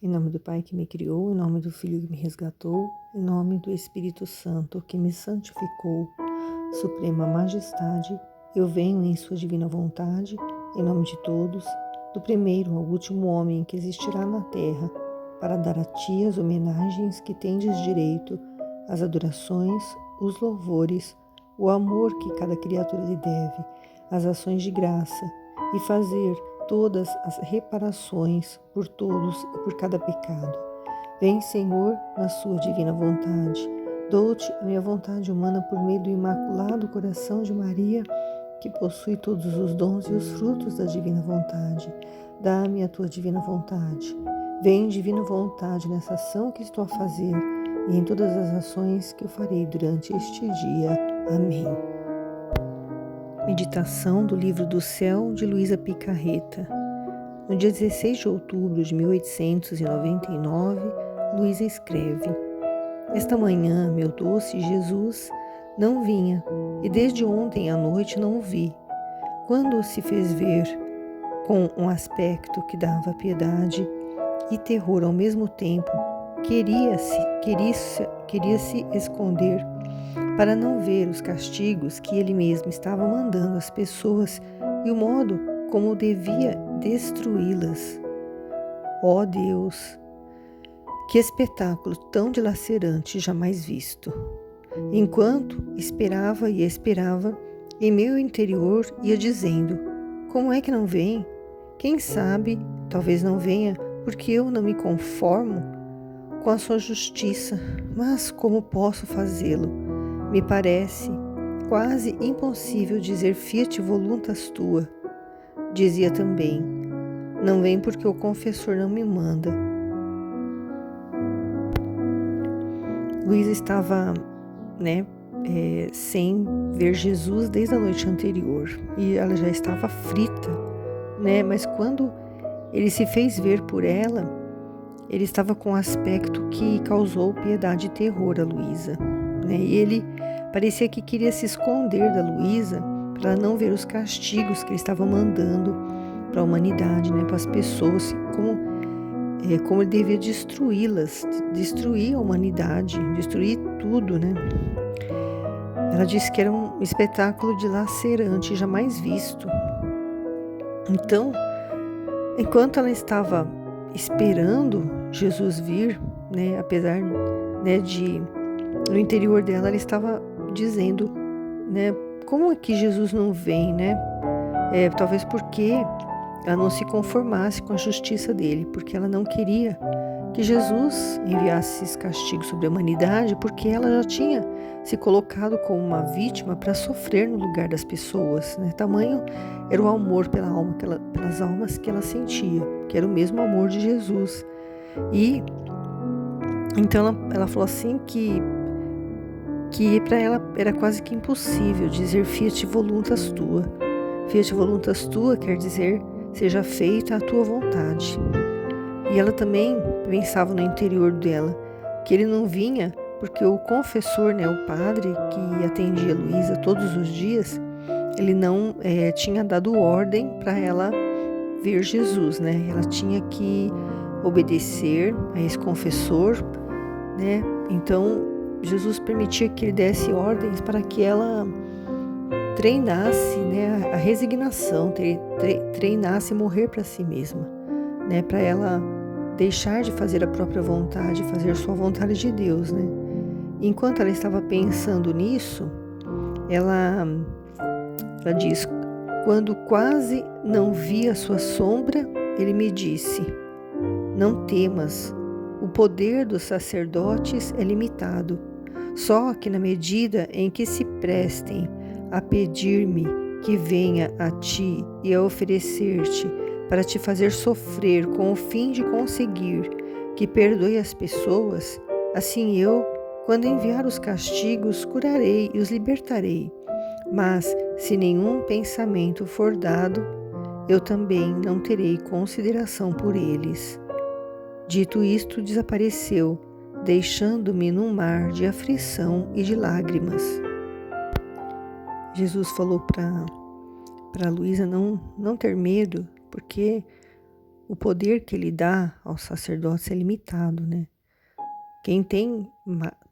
Em nome do Pai que me criou, em nome do Filho que me resgatou, em nome do Espírito Santo que me santificou, Suprema Majestade, eu venho em sua divina vontade, em nome de todos, do primeiro ao último homem que existirá na terra, para dar a ti as homenagens que tendes direito, as adorações, os louvores, o amor que cada criatura lhe deve, as ações de graça, e fazer todas as reparações por todos e por cada pecado. Vem, Senhor, na sua divina vontade. Dou-te a minha vontade humana por meio do imaculado coração de Maria, que possui todos os dons e os frutos da divina vontade. Dá-me a tua divina vontade. Vem, divina vontade, nessa ação que estou a fazer e em todas as ações que eu farei durante este dia. Amém. Meditação do Livro do Céu, de Luísa Picarreta. No dia 16 de outubro de 1899, Luísa escreve: Esta manhã, meu doce Jesus não vinha, e desde ontem à noite não o vi. Quando se fez ver com um aspecto que dava piedade e terror ao mesmo tempo, queria-se esconder para não ver os castigos que ele mesmo estava mandando às pessoas e o modo como devia destruí-las. Ó Deus, que espetáculo tão dilacerante jamais visto! Enquanto esperava e esperava, em meu interior ia dizendo: como é que não vem? Quem sabe, talvez não venha porque eu não me conformo com a sua justiça, mas como posso fazê-lo? Me parece quase impossível dizer fiat voluntas tua. Dizia também: não vem porque o confessor não me manda. Luísa estava, sem ver Jesus desde a noite anterior e ela já estava aflita, mas quando ele se fez ver por ela, ele estava com um aspecto que causou piedade e terror a Luísa, e ele parecia que queria se esconder da Luísa para ela não ver os castigos que ele estava mandando para a humanidade, para as pessoas, como ele devia destruí-las, destruir a humanidade, destruir tudo, Ela disse que era um espetáculo dilacerante, jamais visto. Então, enquanto ela estava esperando Jesus vir, apesar de no interior dela ela estava dizendo, como é que Jesus não vem, talvez porque ela não se conformasse com a justiça dele, porque ela não queria que Jesus enviasse esses castigos sobre a humanidade, porque ela já tinha se colocado como uma vítima para sofrer no lugar das pessoas, Tamanho era o amor pelas almas que ela sentia, que era o mesmo amor de Jesus. E então ela falou assim que para ela era quase que impossível dizer fiat voluntas tua. Fiat voluntas tua quer dizer seja feita a tua vontade. E ela também pensava no interior dela que ele não vinha porque o confessor, o padre que atendia Luísa todos os dias, ele não tinha dado ordem para ela ver Jesus, Ela tinha que obedecer a esse confessor, Então Jesus permitia que ele desse ordens para que ela treinasse, a resignação, treinasse morrer para si mesma, para ela deixar de fazer a própria vontade, fazer só a vontade de Deus, Enquanto ela estava pensando nisso, ela diz: quando quase não vi a sua sombra, ele me disse: não temas, o poder dos sacerdotes é limitado, só que na medida em que se prestem a pedir-me que venha a ti e a oferecer-te para te fazer sofrer com o fim de conseguir que perdoe as pessoas, assim eu, quando enviar os castigos, curarei e os libertarei. Mas, se nenhum pensamento for dado, eu também não terei consideração por eles. Dito isto, desapareceu, deixando-me num mar de aflição e de lágrimas. Jesus falou para Luísa não ter medo, porque o poder que ele dá aos sacerdotes é limitado, né? Quem tem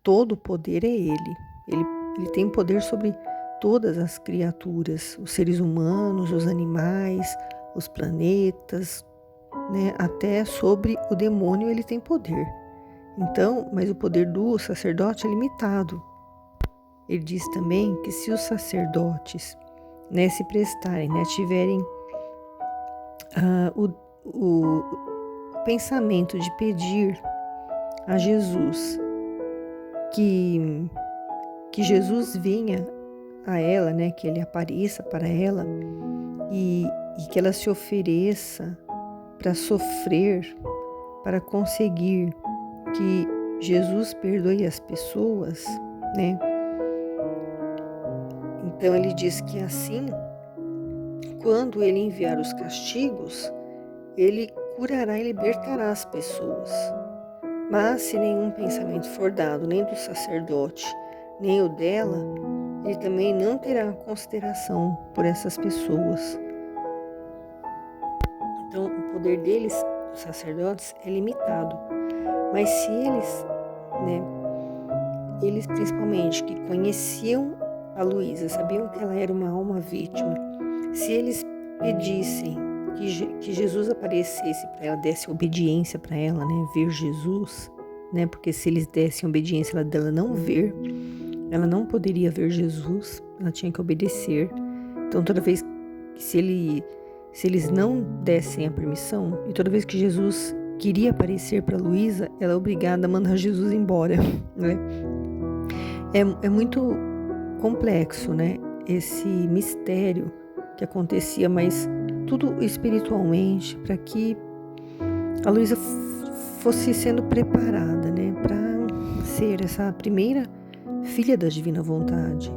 todo o poder é ele. Ele tem poder sobre todas as criaturas, os seres humanos, os animais, os planetas, né? Até sobre o demônio ele tem poder. Então, mas o poder do sacerdote é limitado. Ele diz também que se os sacerdotes, né, se prestarem, né, tiverem o pensamento de pedir a Jesus que Jesus venha a ela, né, que ele apareça para ela e que ela se ofereça para sofrer, para conseguir que Jesus perdoe as pessoas, né? Então ele diz que assim, quando ele enviar os castigos, ele curará e libertará as pessoas. Mas se nenhum pensamento for dado, nem do sacerdote, nem o dela, ele também não terá consideração por essas pessoas. Então, o poder deles, os sacerdotes, é limitado. Mas se eles, né, eles principalmente que conheciam a Luísa, sabiam que ela era uma alma vítima, se eles pedissem que Jesus aparecesse para ela, desse obediência para ela, né, ver Jesus, né, porque se eles dessem obediência dela não ver, ela não poderia ver Jesus, ela tinha que obedecer. Então toda vez que se eles não dessem a permissão, e toda vez que Jesus queria aparecer para Luísa, ela é obrigada a mandar Jesus embora, né? É muito complexo, né, esse mistério que acontecia, mas tudo espiritualmente, para que a Luísa fosse sendo preparada, né, para ser essa primeira filha da divina vontade.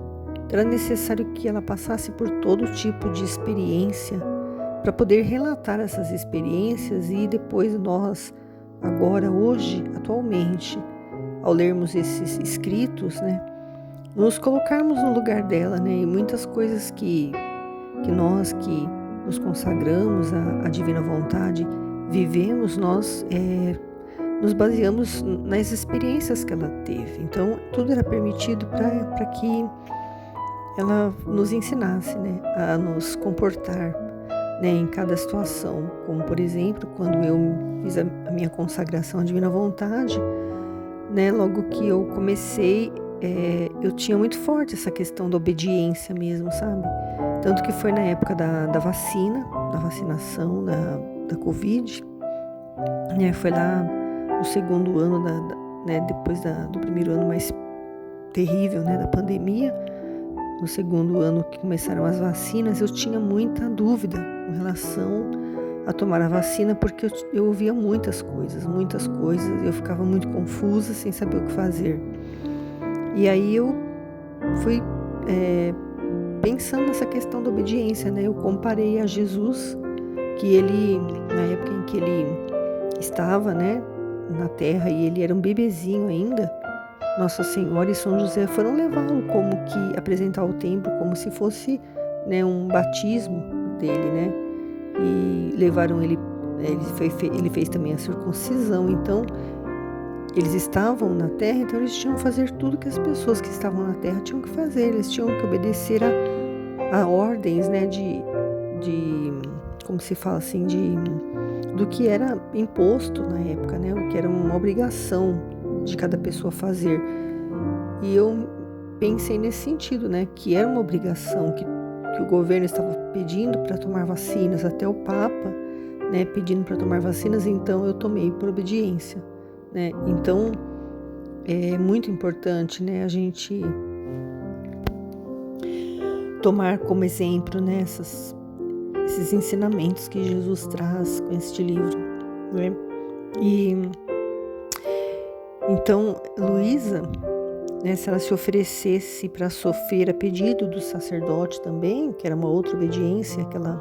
Então, era necessário que ela passasse por todo tipo de experiência para poder relatar essas experiências e depois nós, agora, hoje, atualmente, ao lermos esses escritos, né, nos colocarmos no lugar dela, né, e muitas coisas que nós que nos consagramos à divina vontade vivemos, nós nos baseamos nas experiências que ela teve. Então, tudo era permitido para que ela nos ensinasse, né, a nos comportar, né, em cada situação. Como, por exemplo, quando eu fiz a minha consagração à divina vontade, né, logo que eu comecei, eu tinha muito forte essa questão da obediência mesmo, sabe? Tanto que foi na época da vacinação da Covid, né? Foi lá no segundo ano, né, depois do primeiro ano mais terrível, né, da pandemia. No segundo ano que começaram as vacinas, eu tinha muita dúvida com relação a tomar a vacina, porque eu ouvia muitas coisas, e eu ficava muito confusa, sem saber o que fazer. E aí eu fui pensando nessa questão da obediência, né? Eu comparei a Jesus, que ele, na época em que ele estava, né, na terra, e ele era um bebezinho ainda, Nossa Senhora e São José foram levá-lo como que apresentar ao templo, como se fosse, né, um batismo dele, né? E levaram ele, ele fez também a circuncisão. Então, eles estavam na terra, então eles tinham que fazer tudo que as pessoas que estavam na terra tinham que fazer. Eles tinham que obedecer a ordens, né, como se fala assim, do que era imposto na época, né, o que era uma obrigação de cada pessoa fazer. E eu pensei nesse sentido, né, que era uma obrigação que o governo estava pedindo para tomar vacinas, até o Papa, né, pedindo para tomar vacinas, então eu tomei por obediência, né? Então é muito importante, né, a gente tomar como exemplo, né, esses ensinamentos que Jesus traz com este livro, né? E então Luísa, né, se ela se oferecesse para sofrer a pedido do sacerdote também, que era uma outra obediência que ela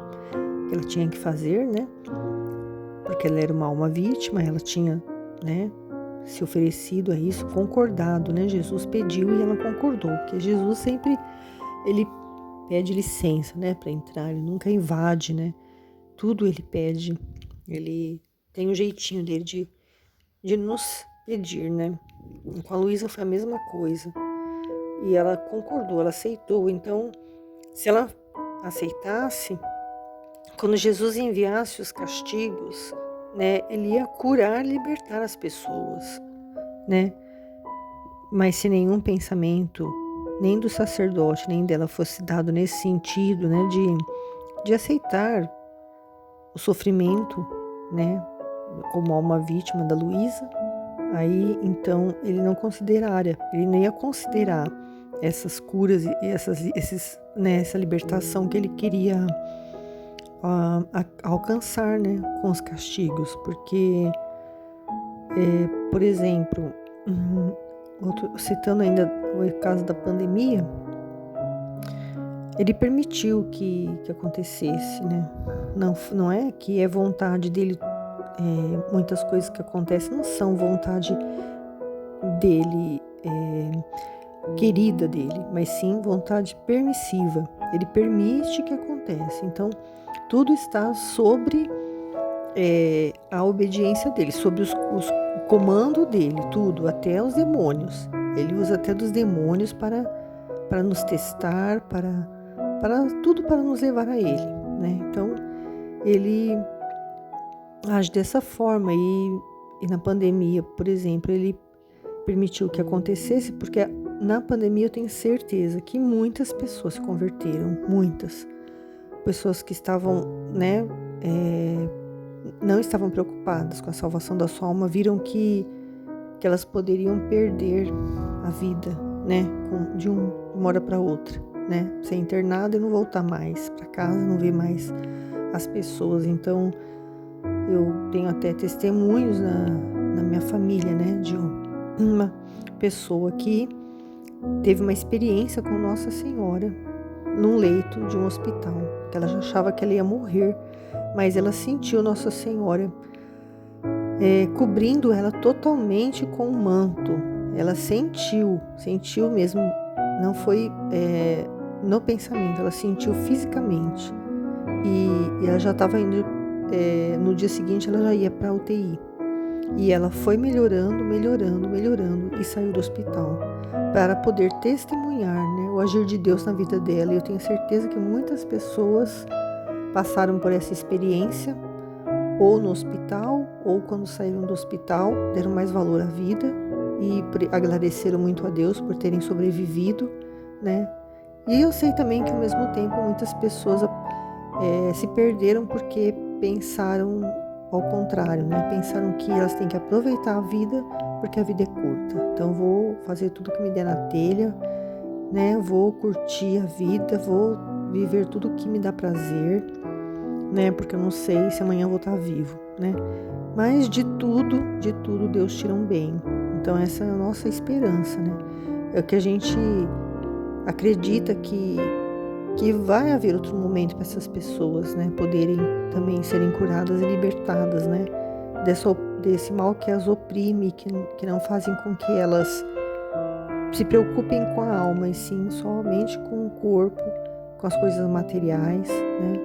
tinha que fazer, né? Porque ela era uma alma vítima, ela tinha, né, se oferecido a isso, concordado, né? Jesus pediu e ela concordou, porque Jesus sempre, ele pede licença, né, para entrar, ele nunca invade, né? Tudo ele pede Ele tem um jeitinho dele de nos pedir, né? Com a Luísa foi a mesma coisa. E ela concordou, ela aceitou. Então, se ela aceitasse, quando Jesus enviasse os castigos, né, ele ia curar, libertar as pessoas, né? Mas se nenhum pensamento, nem do sacerdote, nem dela fosse dado nesse sentido, né, de aceitar o sofrimento, né, como uma vítima da Luísa, aí então ele não ia considerar essas curas e né, essa libertação que ele queria alcançar, né, com os castigos, porque, por exemplo, citando ainda o caso da pandemia, ele permitiu que acontecesse, né? Não é que é vontade dele, muitas coisas que acontecem não são vontade dele, querida dele, mas sim vontade permissiva. Ele permite que aconteça. Então, tudo está sobre a obediência dele, sobre o comando dele, tudo, até os demônios. Ele usa até dos demônios para nos testar, para tudo para nos levar a ele, né? Então, ele age dessa forma e na pandemia, por exemplo, ele permitiu que acontecesse, porque na pandemia eu tenho certeza que muitas pessoas se converteram, muitas pessoas que estavam, né, não estavam preocupadas com a salvação da sua alma, viram que elas poderiam perder a vida, né, de uma hora para outra, né, ser internada e não voltar mais para casa, não ver mais as pessoas. Então, eu tenho até testemunhos na minha família, né, de uma pessoa que teve uma experiência com Nossa Senhora num leito de um hospital, que ela já achava que ela ia morrer, mas ela sentiu Nossa Senhora cobrindo ela totalmente com um manto. Ela sentiu mesmo, não foi no pensamento, ela sentiu fisicamente. E ela já estava indo, no dia seguinte ela já ia para a UTI. E ela foi melhorando e saiu do hospital para poder testemunhar, né, o agir de Deus na vida dela. E eu tenho certeza que muitas pessoas passaram por essa experiência, ou no hospital, ou quando saíram do hospital, deram mais valor à vida e agradeceram muito a Deus por terem sobrevivido, né? E eu sei também que ao mesmo tempo muitas pessoas se perderam porque pensaram ao contrário, né? Pensaram que elas têm que aproveitar a vida porque a vida é curta. Então vou fazer tudo que me der na telha, né? Vou curtir a vida, vou viver tudo que me dá prazer, né? Porque eu não sei se amanhã eu vou estar vivo, né? Mas de tudo Deus tira um bem. Então essa é a nossa esperança, né? É o que a gente acredita que vai haver outro momento para essas pessoas, né, poderem também serem curadas e libertadas, né, desse mal que as oprime, que não fazem com que elas se preocupem com a alma, e sim somente com o corpo, com as coisas materiais, né.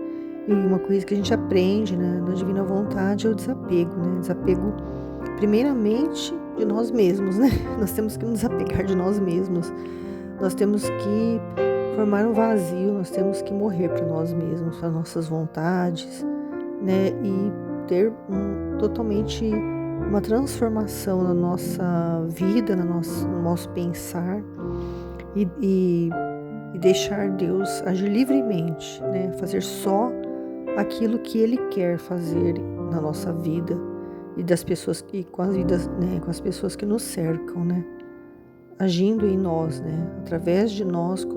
E uma coisa que a gente aprende, né, na Divina Vontade é o desapego, né, desapego primeiramente de nós mesmos, né, nós temos que nos apegar de nós mesmos, nós temos que formar um vazio, nós temos que morrer para nós mesmos, para nossas vontades, né? E ter totalmente uma transformação na nossa vida, no nosso pensar e deixar Deus agir livremente, né? Fazer só aquilo que Ele quer fazer na nossa vida e das pessoas com as vidas, né? Com as pessoas que nos cercam, né? Agindo em nós, né? Através de nós.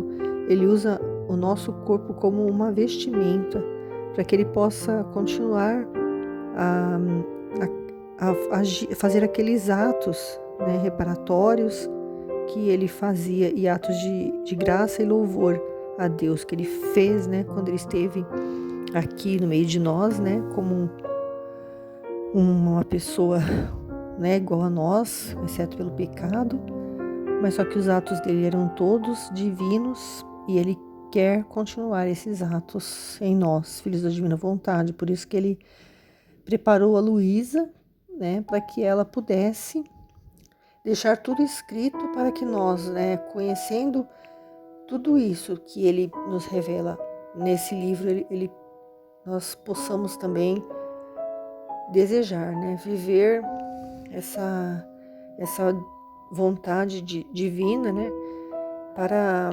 Ele usa o nosso corpo como uma vestimenta para que ele possa continuar a fazer aqueles atos, né, reparatórios que ele fazia, e atos de graça e louvor a Deus que ele fez, né, quando ele esteve aqui no meio de nós, né, como uma pessoa, né, igual a nós, exceto pelo pecado, mas só que os atos dele eram todos divinos. E Ele quer continuar esses atos em nós, filhos da Divina Vontade. Por isso que Ele preparou a Luísa, né, para que ela pudesse deixar tudo escrito para que nós, né, conhecendo tudo isso que ele nos revela nesse livro, nós possamos também desejar, né, viver essa vontade divina, né, para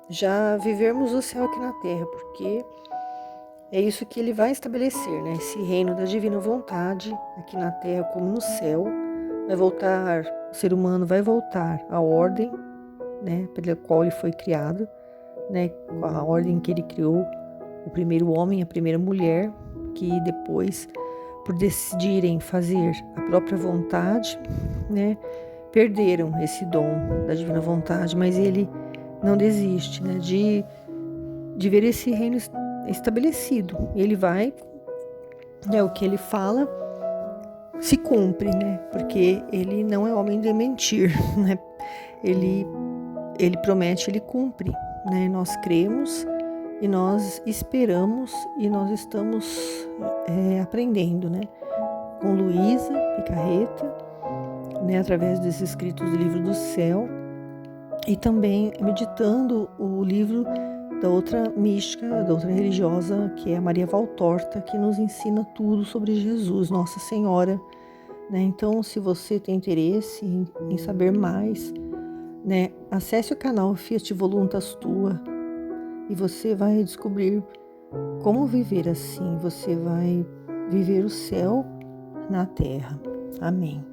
já vivermos o céu aqui na terra, porque é isso que ele vai estabelecer, né, esse reino da divina vontade aqui na terra como no céu. Vai voltar, o ser humano vai voltar à ordem, né, pela qual ele foi criado, né, a ordem que ele criou, o primeiro homem, a primeira mulher, que depois, por decidirem fazer a própria vontade, né, perderam esse dom da divina vontade, mas ele não desiste, né, de ver esse reino estabelecido. Ele vai, né, o que ele fala se cumpre, né, porque ele não é homem de mentir, né, ele promete, ele cumpre, né, nós cremos e nós esperamos e nós estamos aprendendo, né, com Luísa Picarreta, né, através dos escritos do livro do céu e também meditando o livro da outra mística, da outra religiosa, que é a Maria Valtorta, que nos ensina tudo sobre Jesus, Nossa Senhora, né? Então, se você tem interesse em saber mais, né, acesse o canal Fiat Voluntas Tua e você vai descobrir como viver assim, você vai viver o céu na terra. Amém.